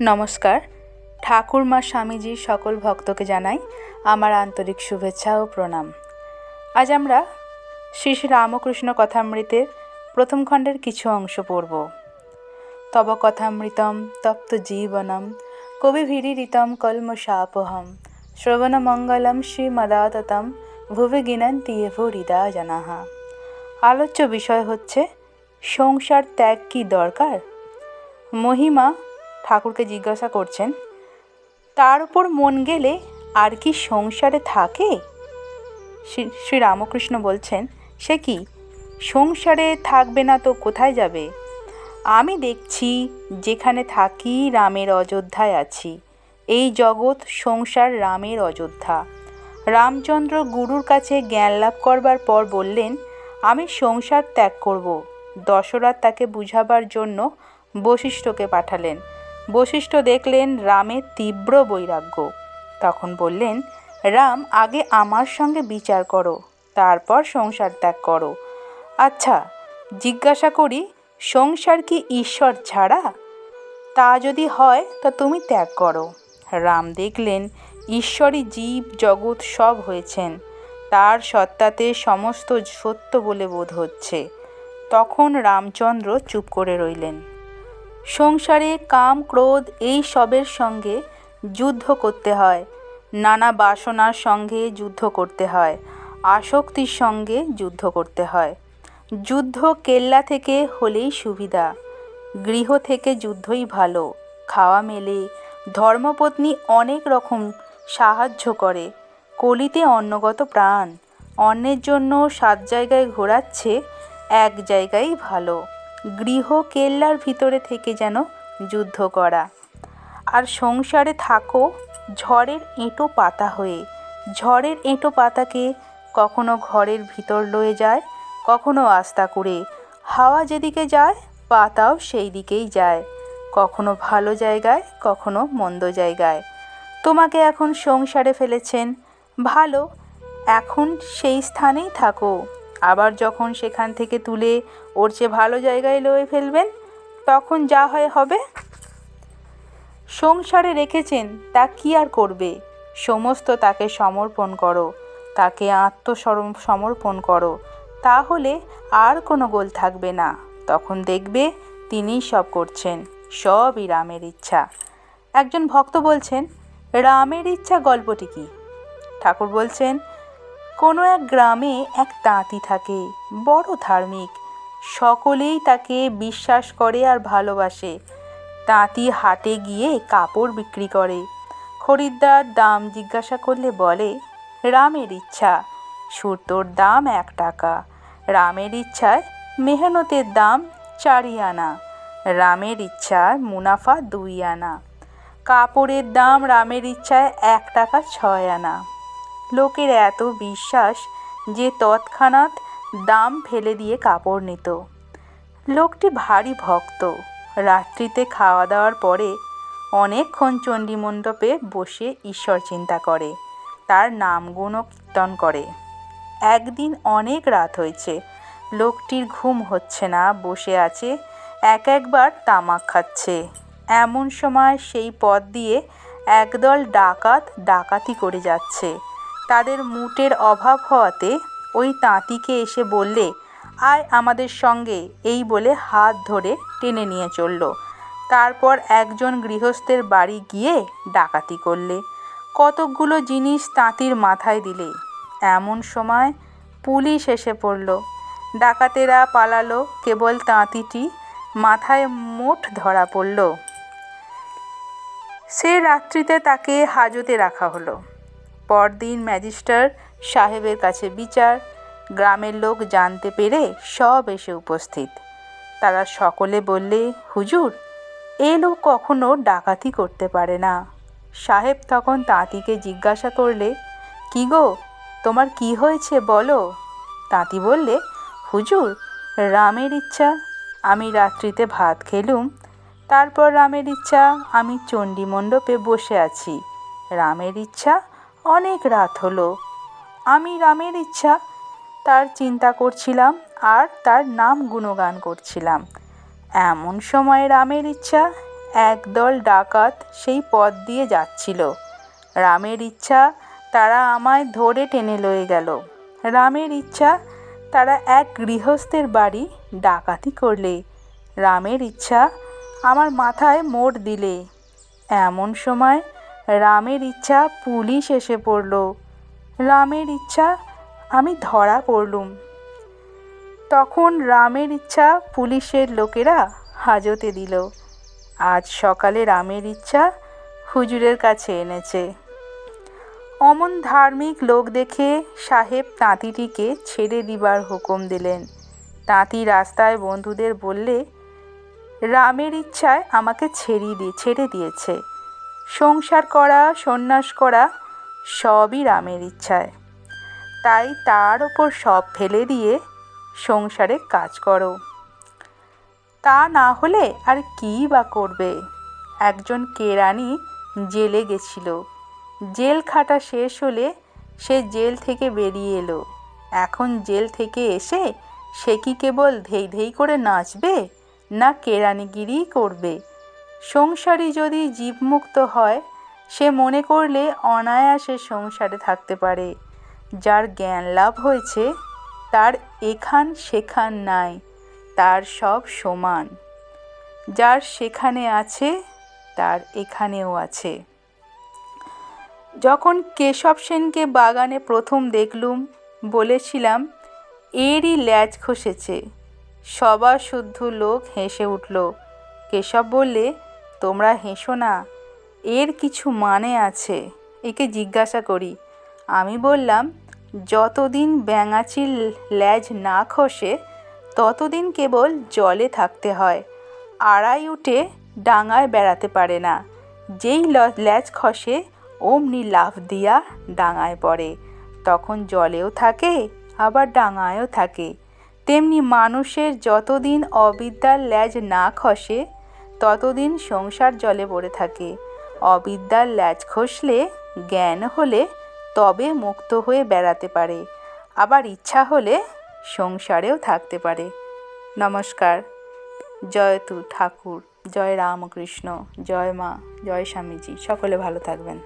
নমস্কার। ঠাকুরমা স্বামীজির সকল ভক্তকে জানাই আমার আন্তরিক শুভেচ্ছা ও প্রণাম। আজ আমরা শ্রী শ্রী রামকৃষ্ণ কথামৃতের প্রথম খণ্ডের কিছু অংশ পড়ব। তব কথামৃতম তপ্ত জীবনম কবিভিরিতম কলমশাপহম শ্রবণমঙ্গলম শ্রীমদাততম ভুবি গিনন্তি এভ হৃদা জনাহা। আলোচ্য বিষয় হচ্ছে সংসার ত্যাগ কি দরকার। মহিমা ঠাকুরকে জিজ্ঞাসা করছেন, তার উপর মন গেলে আর কি সংসারে থাকে? শ্রী রামকৃষ্ণ বলছেন, সে কি সংসারে থাকবে না তো কোথায় যাবে? আমি দেখছি যেখানে থাকি রামের অযোধ্যায় আছি। এই জগৎ সংসার রামের অযোধ্যা। রামচন্দ্র গুরুর কাছে জ্ঞান লাভ করবার পর বললেন, আমি সংসার ত্যাগ করব। দশরথ তাকে বুঝাবার জন্য বশিষ্ঠকে পাঠালেন। বশিষ্ঠ দেখলেন রামের তীব্র বৈরাগ্য। তখন বললেন, রাম, আগে আমার সঙ্গে বিচার করো, তারপর সংসার ত্যাগ করো। আচ্ছা, জিজ্ঞাসা করি, সংসার কি ঈশ্বর ছাড়া? তা যদি হয় তা তুমি ত্যাগ করো। রাম দেখলেন ঈশ্বরই জীব জগৎ সব হয়েছেন, তার সত্তাতে সমস্ত সত্য বলে বোধ হচ্ছে। তখন রামচন্দ্র চুপ করে রইলেন। সংসারে কাম ক্রোধ এই সবের সঙ্গে যুদ্ধ করতে হয়, নানা বাসনার সঙ্গে যুদ্ধ করতে হয়, আসক্তির সঙ্গে যুদ্ধ করতে হয়। যুদ্ধ কেল্লা থেকে হলেই সুবিধা, গৃহ থেকে যুদ্ধই ভালো। খাওয়া মেলে, ধর্মপত্নী অনেক রকম সাহায্য করে। কলিতে অন্নগত প্রাণ, অন্যের জন্য 7 জায়গায় ঘোরাচ্ছে, এক জায়গায় ভালো। গৃহ কেল্লার ভিতরে থেকে যেন যুদ্ধ করা। আর সংসারে থাকো ঝড়ের এঁটো পাতা হয়ে। ঝড়ের এঁটো পাতাকে কখনো ঘরের ভিতর লয়ে যায়, কখনো আস্তা করে। হাওয়া যেদিকে যায় পাতাও সেই দিকেই যায়, কখনো ভালো জায়গায়, কখনো মন্দ জায়গায়। তোমাকে এখন সংসারে ফেলেছেন, ভালো, এখন সেই স্থানেই থাকো। আবার যখন সেখান থেকে তুলে ওর চেয়ে ভালো জায়গায় লয়ে ফেলবেন, তখন যা হয় হবে। সংসারে রেখেছেন, তা কি আর করবে? সমস্ত তাকে সমর্পণ করো, তাকে আত্মসমর্পণ করো, তাহলে আর কোনো গোল থাকবে না। তখন দেখবে তিনিই সব করছেন, সবই রামের ইচ্ছা। একজন ভক্ত বলছেন, রামের ইচ্ছা গল্পটি কি? ঠাকুর বলছেন, কোনো এক গ্রামে এক তাঁতি থাকে, বড় ধার্মিক। সকলেই তাকে বিশ্বাস করে আর ভালোবাসে। তাঁতি হাটে গিয়ে কাপড় বিক্রি করে। খরিদ্দার দাম জিজ্ঞাসা করলে বলে, রামের ইচ্ছা, সুতোর দাম 1 টাকা। রামের ইচ্ছায় মেহনতের দাম 4 আনা। রামের ইচ্ছায় মুনাফা 2 আনা। কাপড়ের দাম রামের ইচ্ছায় 1 টাকা 6 আনা। লোকের এত বিশ্বাস যে তৎক্ষণাৎ দাম ফেলে দিয়ে কাপড় নিত। লোকটি ভারী ভক্ত। রাত্রিতে খাওয়া দাওয়ার পরে অনেকক্ষণ চণ্ডীমণ্ডপে বসে ঈশ্বর চিন্তা করে, তার নাম গুণ কীর্তন করে। একদিন অনেক রাত হয়েছে, লোকটির ঘুম হচ্ছে না, বসে আছে, একবার তামাক খাচ্ছে। এমন সময় সেই পথ দিয়ে একদল ডাকাত ডাকাতি করে যাচ্ছে। তাদের মুটের অভাব হওয়াতে ওই তাঁতিকে এসে বললে, আয় আমাদের সঙ্গে, এই বলে হাত ধরে টেনে নিয়ে চলল। তারপর একজন গৃহস্থের বাড়ি গিয়ে ডাকাতি করলে, কতকগুলো জিনিস তাঁতির মাথায় দিলে। এমন সময় পুলিশ এসে পড়ল। ডাকাতেরা পালালো, কেবল তাঁতিটি মাথায় মোট ধরা পড়ল। সে রাত্রিতে তাকে হাজতে রাখা হলো। পরদিন ম্যাজিস্ট্রেট সাহেবের কাছে বিচার। গ্রামের লোক জানতে পেরে সব এসে উপস্থিত। তারা সকলে বললে, হুজুর, এ লোক কখনো ডাকাতি করতে পারে না। সাহেব তখন তাঁতিকে জিজ্ঞাসা করলে, কি গো, তোমার কি হয়েছে বলো? তাঁতি বললে, হুজুর, রামের ইচ্ছা, আমি রাত্রিতে ভাত খেলুম। তারপর রামের ইচ্ছা, আমি চণ্ডীমণ্ডপে বসে আছি। রামের ইচ্ছা, অনেক রাত হলো। আমি রামের ইচ্ছা তার চিন্তা করছিলাম আর তার নাম গুণগান করছিলাম। এমন সময় রামের ইচ্ছা একদল ডাকাত সেই পথ দিয়ে যাচ্ছিল। রামের ইচ্ছা তারা আমায় ধরে টেনে লয়ে গেল। রামের ইচ্ছা তারা এক গৃহস্থের বাড়ি ডাকাতি করলে। রামের ইচ্ছা আমার মাথায় মোড় দিলে। এমন সময় রামের ইচ্ছা পুলিশ এসে পড়ল। রামের ইচ্ছা আমি ধরা পড়লুম। তখন রামের ইচ্ছা পুলিশের লোকেরা হাজতে দিল। আজ সকালে রামের ইচ্ছা হুজুরের কাছে এনেছে। অমন ধার্মিক লোক দেখে সাহেব তাঁতিটিকে ছেড়ে দিবার হুকুম দিলেন। তাঁতি রাস্তায় বন্ধুদের বললে, রামের ইচ্ছায় আমাকে ছেড়ে দিয়েছে। সংসার করা, সন্ন্যাস করা সবই রামের ইচ্ছায়। তাই তার ওপর সব ফেলে দিয়ে সংসারে কাজ করো। তা না হলে আর কী বা করবে? একজন কেরানি জেলে গেছিল। জেল খাটা শেষ হলে সে জেল থেকে বেরিয়ে এলো। এখন জেল থেকে এসে সে কি কেবল ধেই ধেই করে নাচবে, না কেরানিগিরিই করবে? সংসারী যদি জীবমুক্ত হয়, সে মনে করলে অনায়াসে সংসারে থাকতে পারে। যার জ্ঞান লাভ হয়েছে তার এখান সেখান নাই, তার সব সমান। যার সেখানে আছে তার এখানেও আছে। যখন কেশব সেনকে বাগানে প্রথম দেখলুম, বলেছিলাম, এরই ল্যাজ খসেছে। সবা শুদ্ধ লোক হেসে উঠল। কেশব বললে, তোমরা হেসো না, এর কিছু মানে আছে, একে জিজ্ঞাসা করি। আমি বললাম, যতদিন ব্যাঙাচির ল্যাজ না খসে ততদিন কেবল জলে থাকতে হয়, আড়াই উঠে ডাঙায় বেড়াতে পারে না। যেই ল্যাজ খসে অমনি লাফ দিয়া ডাঙায় পড়ে, তখন জলেও থাকে আবার ডাঙায়ও থাকে। তেমনি মানুষের যতদিন অবিদ্যার ল্যাজ না খসে ততদিন সংসার জলে পড়ে থাকে। অবিদ্যার ল্যাজ খসলে, জ্ঞান হলে তবে মুক্ত হয়ে বেড়াতে পারে, আবার ইচ্ছা হলে সংসারেও থাকতে পারে। নমস্কার। জয় তু ঠাকুর, জয় রামকৃষ্ণ, জয় মা, জয় স্বামীজি। সকলে ভালো থাকবেন।